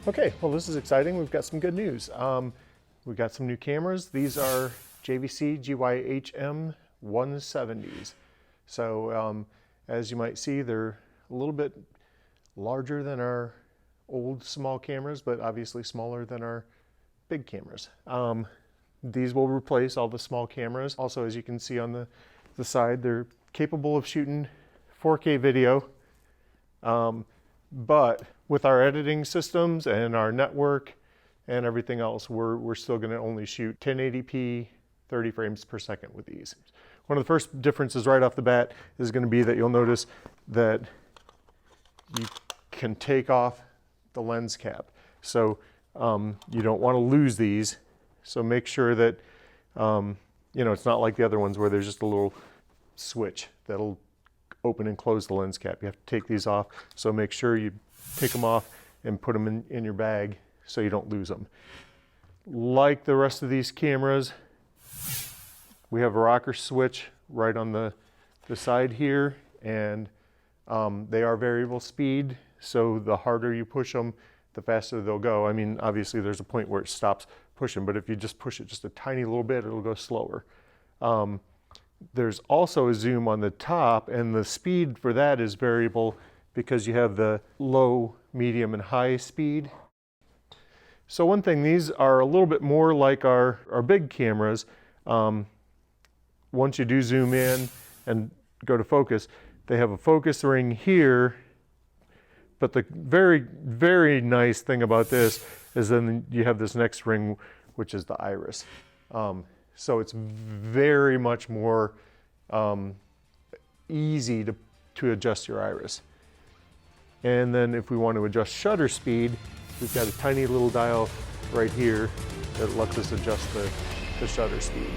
Okay, well this is exciting. We've got some good news. We've got some new cameras. These are JVC GYHM 170s. So as you might see, they're a little bit larger than our old small cameras, but obviously smaller than our big cameras. These will replace all the small cameras. Also, as you can see on the side, they're capable of shooting 4K video. But with our editing systems and our network and everything else, we're still going to only shoot 1080p 30 frames per second with these. One of the first differences right off the bat is going to be that you'll notice that you can take off the lens cap. So you don't want to lose these. So make sure that it's not like the other ones where there's just a little switch that'll open and close the lens cap. You have to take these off, so make sure you take them off and put them in your bag so you don't lose them. Like the rest of these cameras, we have a rocker switch right on the side here, and they are variable speed, so the harder you push them, the faster they'll go. I mean, obviously there's a point where it stops pushing, but if you just push it just a tiny little bit, it'll go slower. There's also a zoom on the top, and the speed for that is variable because you have the low, medium, and high speed. So one thing, these are a little bit more like our big cameras. Once you do zoom in and go to focus, they have a focus ring here, but the very, very nice thing about this is then you have this next ring, which is the iris. So it's very much more easy to adjust your iris. And then if we want to adjust shutter speed, we've got a tiny little dial right here that lets us adjust the shutter speed.